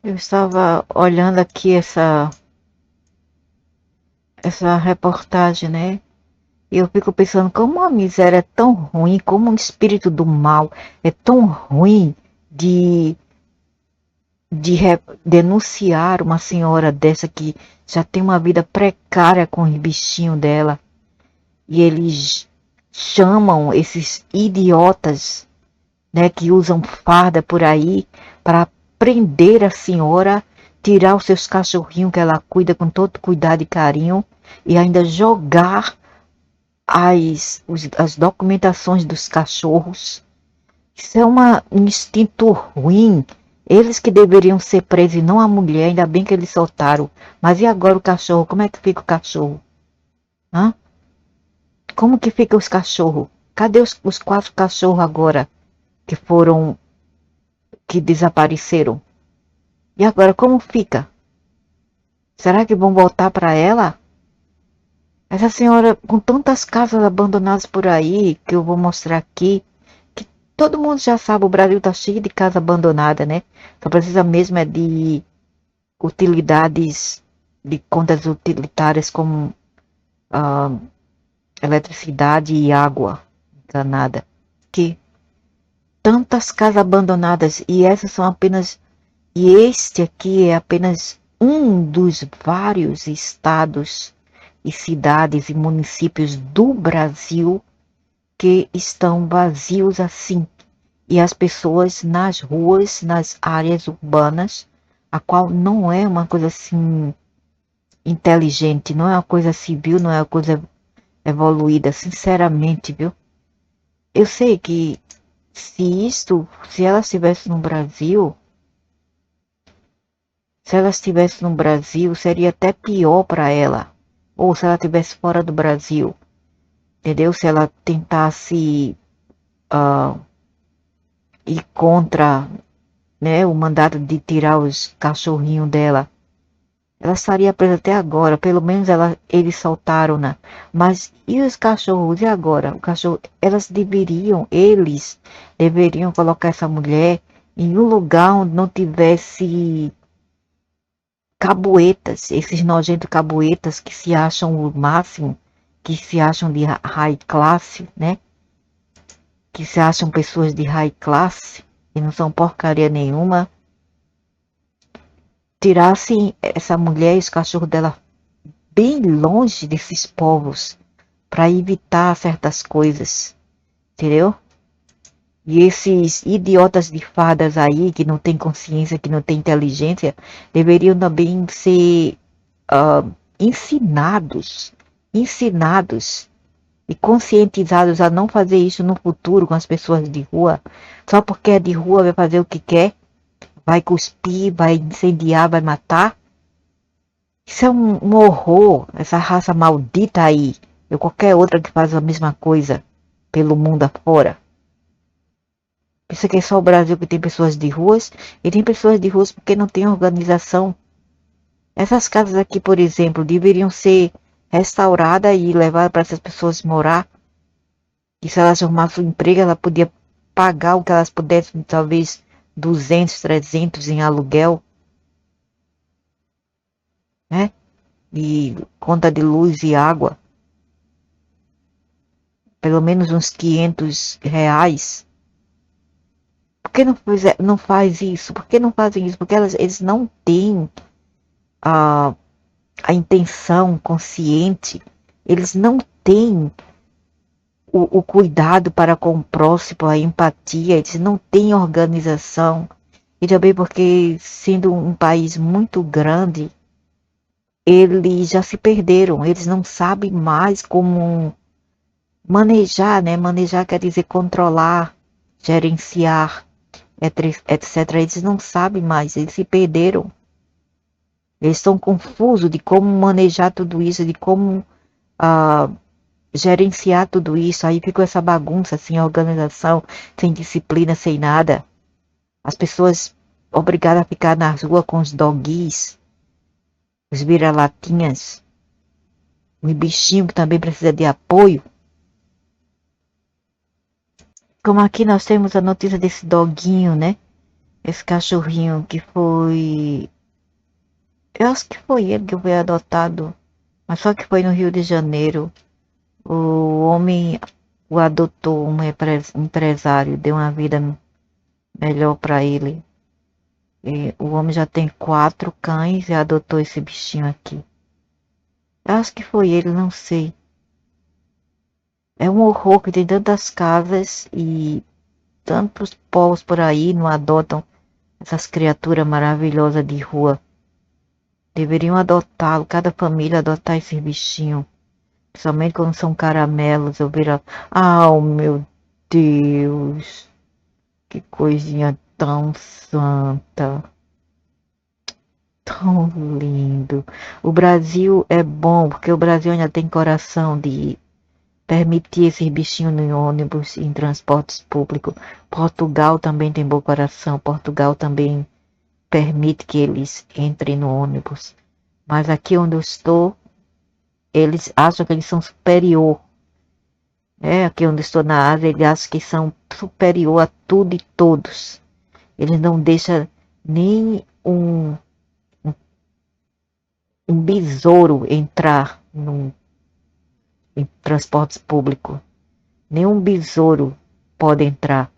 Eu estava olhando aqui essa reportagem, né? E eu fico pensando como a miséria é tão ruim, como o espírito do mal é tão ruim de, denunciar uma senhora dessa que já tem uma vida precária com os bichinhos dela. E eles chamam esses idiotas, né, que usam farda por aí para prender a senhora, tirar os seus cachorrinhos que ela cuida com todo cuidado e carinho e ainda jogar as documentações dos cachorros. Isso é um instinto ruim. Eles que deveriam ser presos e não a mulher, ainda bem que eles soltaram. Mas e agora o cachorro? Como é que fica o cachorro? Hã? Como que fica os cachorros? Cadê os quatro cachorros agora que foram, que desapareceram? E agora como fica? Será que vão voltar para ela? Essa senhora, com tantas casas abandonadas por aí, que eu vou mostrar aqui, que todo mundo já sabe, o Brasil está cheio de casa abandonada, né? Só precisa mesmo é de utilidades, de contas utilitárias como ah, eletricidade e água encanada. Que tantas casas abandonadas e essas são apenas, e este aqui é apenas um dos vários estados e cidades e municípios do Brasil que estão vazios assim. E as pessoas nas ruas, nas áreas urbanas, a qual não é uma coisa assim inteligente, não é uma coisa civil, não é uma coisa evoluída, sinceramente, viu? Eu sei que se ela estivesse no Brasil, se ela estivesse no Brasil, seria até pior para ela. Ou se ela estivesse fora do Brasil, entendeu? Se ela tentasse uh, ir contra, né, o mandato de tirar os cachorrinhos dela, ela estaria presa até agora. Pelo menos eles soltaram-na. Mas e os cachorros? E agora? O cachorro, eles deveriam colocar essa mulher em um lugar onde não tivesse cabuetas, esses nojentos cabuetas que se acham o máximo, que se acham de high class, né? Que se acham pessoas de high class e não são porcaria nenhuma. Tirassem essa mulher e os cachorros dela bem longe desses povos para evitar certas coisas, entendeu? E esses idiotas de fadas aí que não tem consciência, que não tem inteligência, deveriam também ser ensinados, ensinados e conscientizados a não fazer isso no futuro com as pessoas de rua. Só porque é de rua vai fazer o que quer, vai cuspir, vai incendiar, vai matar. Isso é um horror, essa raça maldita aí. Ou qualquer outra que faz a mesma coisa pelo mundo afora. Pensa que é só o Brasil que tem pessoas de ruas, e tem pessoas de ruas porque não tem organização. Essas casas aqui, por exemplo, deveriam ser restauradas e levadas para essas pessoas morar. E se elas arrumassem um emprego, ela podia pagar o que elas pudessem, talvez 200, 300 em aluguel, né? E conta de luz e água, pelo menos uns R$ 500. Por que não faz isso? Por que não fazem isso? Porque eles não têm a, a intenção consciente, eles não têm o cuidado para com o próximo, a empatia, eles não têm organização. E também porque, sendo um país muito grande, eles já se perderam, eles não sabem mais como manejar, né? Manejar quer dizer controlar, gerenciar, etc. Eles não sabem mais, eles se perderam. Eles estão confusos de como manejar tudo isso, de como gerenciar tudo isso. Aí ficou essa bagunça, sem organização, sem disciplina, sem nada. As pessoas obrigadas a ficar na rua com os doguis, os vira-latinhas, os bichinhos que também precisa de apoio. Como aqui nós temos a notícia desse doguinho, né? Esse cachorrinho que foi. Eu acho que foi ele que foi adotado, mas só que foi no Rio de Janeiro. O homem o adotou, um empresário, deu uma vida melhor para ele. E o homem já tem 4 cães e adotou esse bichinho aqui. Eu acho que foi ele, não sei. É um horror que tem tantas casas e tantos povos por aí não adotam essas criaturas maravilhosas de rua. Deveriam adotá-lo, cada família adotar esse bichinho. Principalmente quando são caramelos, eu viro. Ah, oh, meu Deus! Que coisinha tão santa, tão lindo. O Brasil é bom, porque o Brasil ainda tem coração de permitir esses bichinhos no ônibus, em transportes públicos. Portugal também tem bom coração. Portugal também permite que eles entrem no ônibus. Mas aqui onde eu estou, eles acham que eles são superior. Aqui onde estou na Ásia, eles acham que são superior a tudo e todos. Eles não deixam nem um besouro entrar em transportes públicos. Nenhum besouro pode entrar.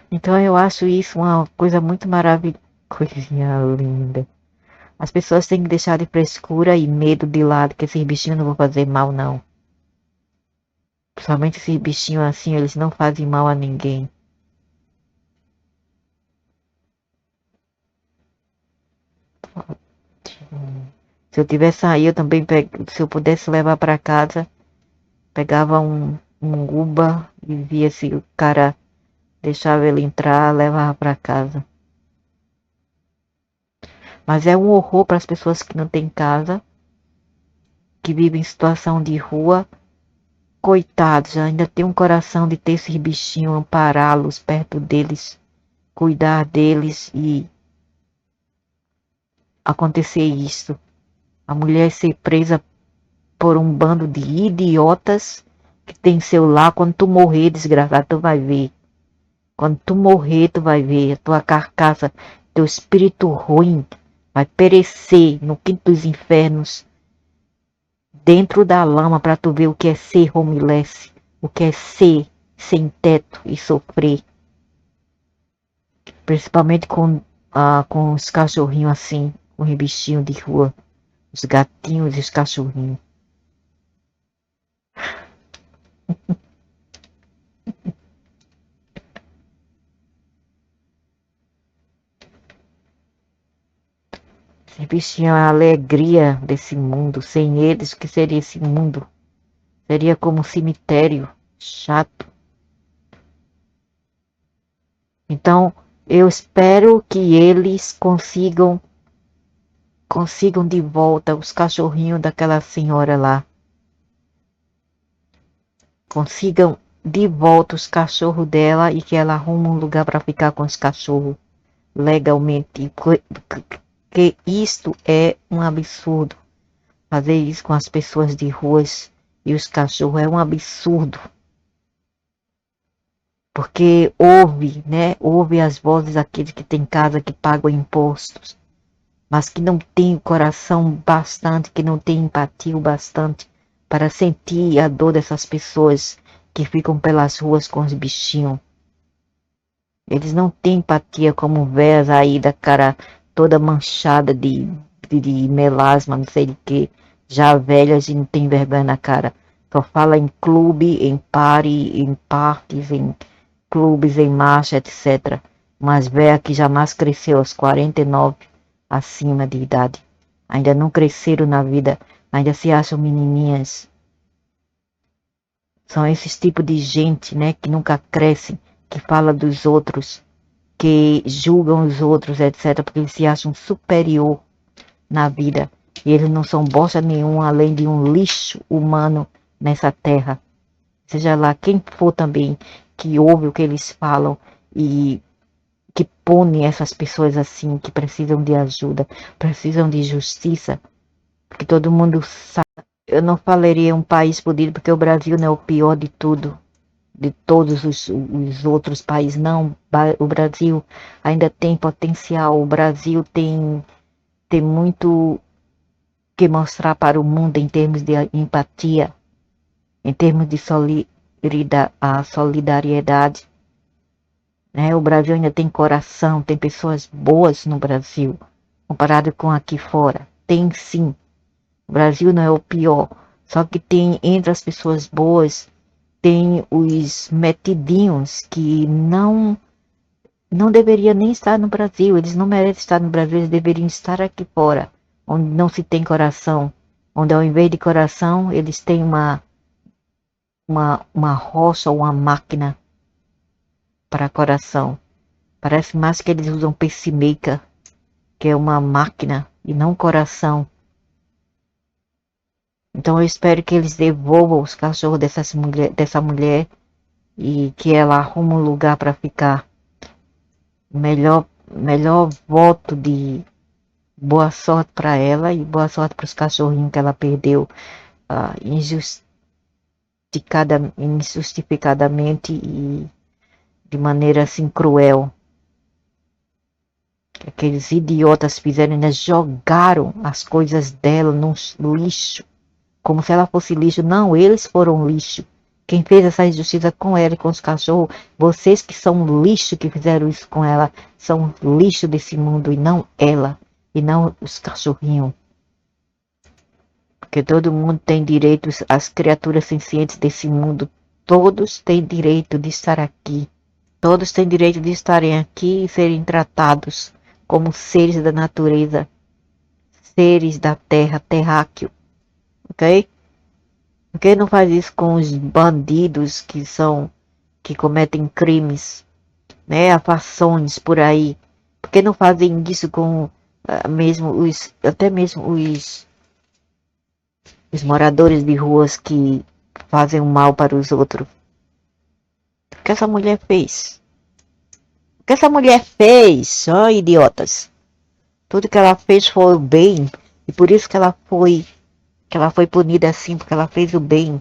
Então eu acho isso uma coisa muito maravilhosa. Coisinha linda. As pessoas têm que deixar de frescura e medo de lado, que esses bichinhos não vão fazer mal, não. Principalmente esses bichinhos assim, eles não fazem mal a ninguém. Se eu tivesse aí, eu também, se eu pudesse levar para casa, pegava um Uber e via se o cara deixava ele entrar, levava para casa. Mas é um horror para as pessoas que não têm casa, que vivem em situação de rua. Coitados, ainda tem um coração de ter esses bichinhos, ampará-los perto deles, cuidar deles e acontecer isso. A mulher ser presa por um bando de idiotas que tem seu lar. Quando tu morrer, desgraçado, tu vai ver. Quando tu morrer, tu vai ver a tua carcaça, teu espírito ruim vai perecer no quinto dos infernos, dentro da lama, para tu ver o que é ser homeless, o que é ser sem teto e sofrer. Principalmente com os cachorrinhos assim, com os bichinhos de rua, os gatinhos e os cachorrinhos. Esses bichinhos é a alegria desse mundo. Sem eles, o que seria esse mundo? Seria como um cemitério chato. Então, eu espero que eles consigam de volta os cachorrinhos daquela senhora lá. Consigam de volta os cachorros dela e que ela arrume um lugar para ficar com os cachorros legalmente. Porque isto é um absurdo. Fazer isso com as pessoas de ruas e os cachorros é um absurdo. Porque ouve, né? Ouve as vozes daqueles que têm casa, que pagam impostos, mas que não tem o coração bastante, que não tem empatia o bastante para sentir a dor dessas pessoas que ficam pelas ruas com os bichinhos. Eles não têm empatia como véias aí da cara toda manchada de melasma, não sei de que, já velhas e não tem vergonha na cara. Só fala em clube, em party, em parties, em clubes, em marcha, etc. Mas véia que jamais cresceu aos 49 acima de idade. Ainda não cresceram na vida, ainda se acham menininhas. São esses tipos de gente, né, que nunca crescem, que fala dos outros, que julgam os outros, etc, porque eles se acham superior na vida. E eles não são bosta nenhuma além de um lixo humano nessa terra. Seja lá quem for também que ouve o que eles falam e que pune essas pessoas assim, que precisam de ajuda, precisam de justiça. Porque todo mundo sabe. Eu não falaria um país podido, porque o Brasil não é o pior de tudo, de todos os outros países. Não, o Brasil ainda tem potencial. O Brasil tem muito que mostrar para o mundo em termos de empatia, em termos de solidariedade. Né? O Brasil ainda tem coração, tem pessoas boas no Brasil, comparado com aqui fora. Tem sim. O Brasil não é o pior, só que tem entre as pessoas boas, tem os metidinhos que não deveria nem estar no Brasil, eles não merecem estar no Brasil, eles deveriam estar aqui fora, onde não se tem coração, onde ao invés de coração eles têm uma rocha ou uma máquina para coração. Parece mais que eles usam pacemaker, que é uma máquina e não coração. Então eu espero que eles devolvam os cachorros dessa mulher e que ela arrume um lugar para ficar. Melhor voto de boa sorte para ela e boa sorte para os cachorrinhos que ela perdeu injustificadamente e de maneira assim cruel. Aqueles idiotas fizeram, ainda jogaram as coisas dela no lixo, como se ela fosse lixo. Não, eles foram lixo. Quem fez essa injustiça com ela e com os cachorros, vocês que são lixo que fizeram isso com ela, são lixo desse mundo e não ela, e não os cachorrinhos. Porque todo mundo tem direitos, as criaturas sencientes desse mundo, todos têm direito de estar aqui. Todos têm direito de estarem aqui e serem tratados como seres da natureza, seres da terra, terráqueo, ok? Por que não faz isso com os bandidos que cometem crimes, né, afacções por aí? Por que não fazem isso com até mesmo os moradores de ruas que fazem o mal para os outros? O que essa mulher fez? O que essa mulher fez? Oh, idiotas! Tudo que ela fez foi o bem e por isso que ela foi punida assim, porque ela fez o bem.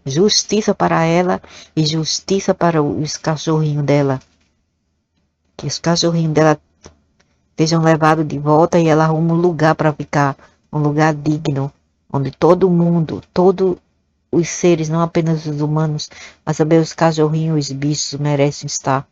Justiça para ela e justiça para os cachorrinhos dela. Que os cachorrinhos dela sejam levados de volta e ela arruma um lugar para ficar, um lugar digno, onde todo mundo, todos os seres, não apenas os humanos, mas também os cachorrinhos, os bichos merecem estar.